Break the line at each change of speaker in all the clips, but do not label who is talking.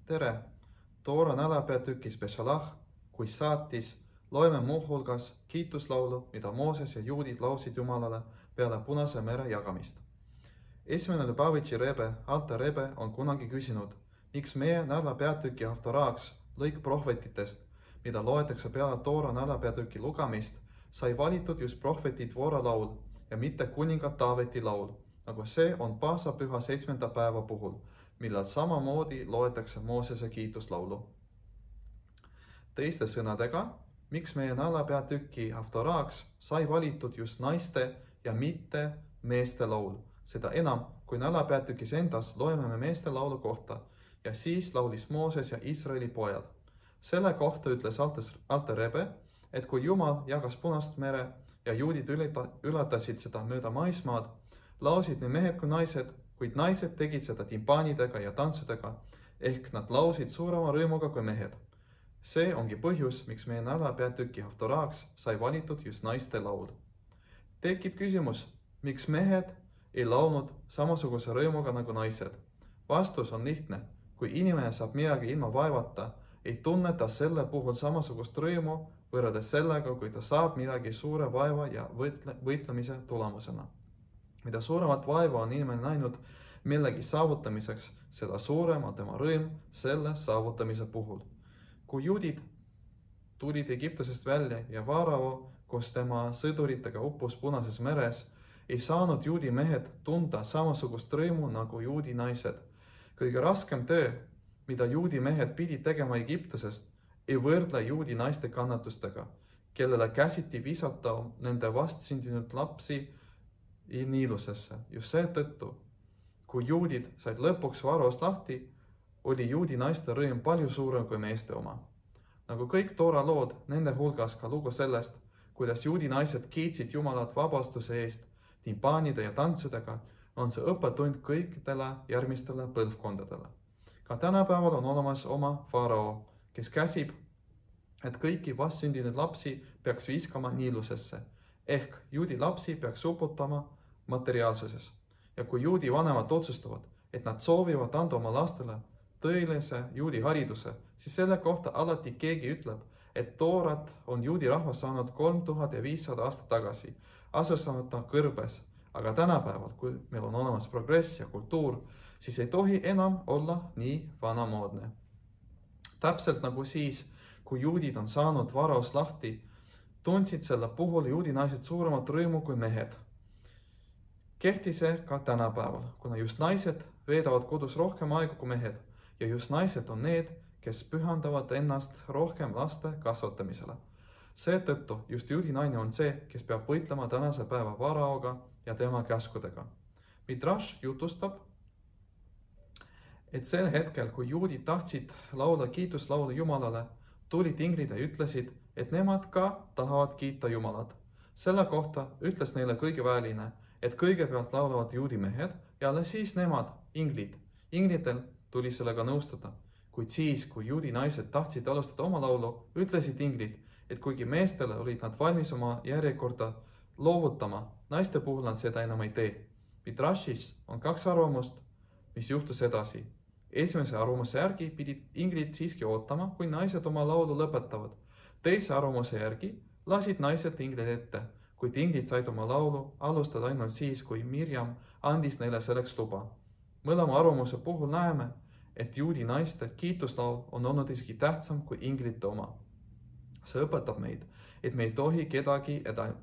Tere! Toora näläpeatükis Beshalach, kui saatis, loeme muuhulgas kiituslaulu, mida Mooses ja juudid laulsid Jumalale peale Punase mere jagamist. Esimene Lubavitši Rebe, Alter Rebe, on kunagi küsinud, miks meie näläpeatüki haftoraaks lõik prohvetitest, mida loetakse peale Toora näläpeatüki lugemist, sai valitud just prohvetit Dvora laul ja mitte kuninga Taaveti laul, nagu see on Paasapüha 7. päeva puhul, millal samamoodi loetakse Moosese kiituslaulu. Teiste sõnadega, miks meie näläpeatüki haftoraaks sai valitud just naiste ja mitte meeste laul, seda enam, kui näläpeatükis endas loeme me meeste laulu kohta ja siis laulis Mooses ja Iisraeli pojad. Selle kohta ütles Alter Rebe, et kui Jumal jagas Punast mere ja juudid ületasid seda mööda maismaad, laulsid nii mehed kui naised, kuid naised tegid seda timpaanidega ja tantsudega, ehk nad laulsid suurema rõõmuga kui mehed. See ongi põhjus, miks meie näläpeatüki haftoraaks sai valitud just naiste laul. Tekib küsimus, miks mehed ei laulnud samasuguse rõõmuga nagu naised. Vastus on lihtne. Kui inimene saab midagi ilma vaevata, ei tunne ta selle puhul samasugust rõõmu võrreldes sellega, kui ta saab midagi suure vaeva ja võitlemise tulemusena. Mida suuremat vaeva on inimene näinud millegi saavutamiseks, seda suurem on tema rõõm selle saavutamise puhul. Kui juudid tulid Egiptusest välja ja Farao koos tema sõduritega uppus Punases meres, ei saanud juudi mehed tunda samasugust rõõmu nagu juudi naised. Kõige raskem töö, mida juudi mehed pidid tegema Egiptusest, ei võrdle juudi naiste kannatustega, kellele käsiti visata nende vastsündinud lapsi Niilusesse. Just seetõttu, kui juudid said lõpuks Faraost lahti, oli juudi naiste rõõm palju suurem kui meeste oma. Nagu kõik Toora lood, nende hulgas ka lugu sellest, kuidas juudi naised kiitsid Jumalat vabastuse eest timpaanide ja tantsudega, on see õppetund kõikidele järgmistele põlvkondadele. Ka tänapäeval on olemas oma Farao, kes käsib, et kõiki vastsündinud lapsi peaks viskama Niilusesse, ehk juudi lapsi peaks uputama materiaalsuses. Ja kui juudi vanemad otsustavad, et nad soovivad anda oma lastele tõelise juudi hariduse, siis selle kohta alati keegi ütleb, et Toorat on juudi rahvas saanud 3500 aastat tagasi, asustamata kõrbes. Aga tänapäeval, kui meil on olemas progress ja kultuur, siis ei tohi enam olla nii vanamoodne. Täpselt nagu siis, kui juudid on saanud Faraost lahti, tundsid selle puhul juudi naised suuremat rõõmu kui mehed. Kehti see ka tänapäeval, kuna just naised veedavad kodus rohkem aega kui mehed ja just naised on need, kes pühendavad ennast rohkem laste kasvatamisele. Seetõttu just juudi naine on see, kes peab võitlema tänase päeva Faraoga ja tema käskudega. Midrash jutustab, et sel hetkel, kui juudid tahtsid laula kiituslaulu Jumalale, tulid inglid ja ütlesid, et nemad ka tahavad kiita Jumalat. Selle kohta ütles neile kõige väeline, et kõigepealt laulavad juudi mehed ja alles siis nemad, inglid. Inglitel tuli sellega nõustuda, kuid siis, kui juudi naised tahtsid alustada oma laulu, ütlesid inglid, et kuigi meestele olid nad valmis oma järjekorda loovutama, naiste puhul nad seda enam ei tee. Midrashis on 2 arvamust, mis juhtus edasi. Esimese arvamuse järgi pidid inglid siiski ootama, kui naised oma laulu lõpetavad. Teise arvamuse järgi lasid naised inglid ette, kuid inglid said oma laulu alustada ainult siis, kui Mirjam andis neile selleks luba. Mõlema arvamuse puhul näeme, et juudi naiste kiituslaul on olnud isegi tähtsam kui inglite oma. See õpetab meid, et me ei tohi kedagi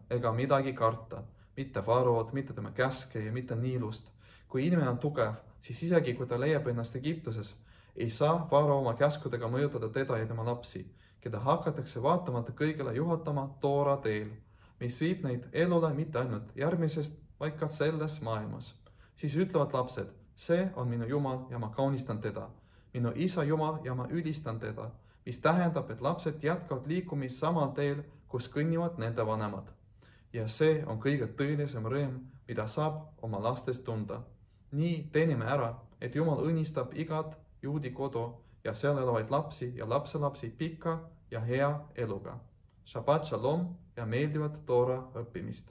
ega midagi karta, mitte Faraod, mitte tema käske ja mitte Niilust. Kui inimene on tugev, siis isegi kui ta leiab ennast Egiptuses, ei saa Farao oma käskudega mõjutada teda ja tema lapsi, keda hakatakse vaatamata kõigele juhatama Toora teel, mis viib neid elule mitte ainult järgmisest, vaid ka selles maailmas. Siis ütlevad lapsed, see on minu Jumal ja ma kaunistan teda, minu isa Jumal ja ma ülistan teda, mis tähendab, et lapsed jätkavad liikumist samal teel, kus kõnnivad nende vanemad. Ja see on kõige tõelisem rõõm, mida saab oma lastest tunda. Nii teenime ära, et Jumal õnnistab igat juudi kodu ja seal elavaid lapsi ja lapselapsi pika ja hea eluga. Shabbat shalom ja meeldivat Toora õppimist!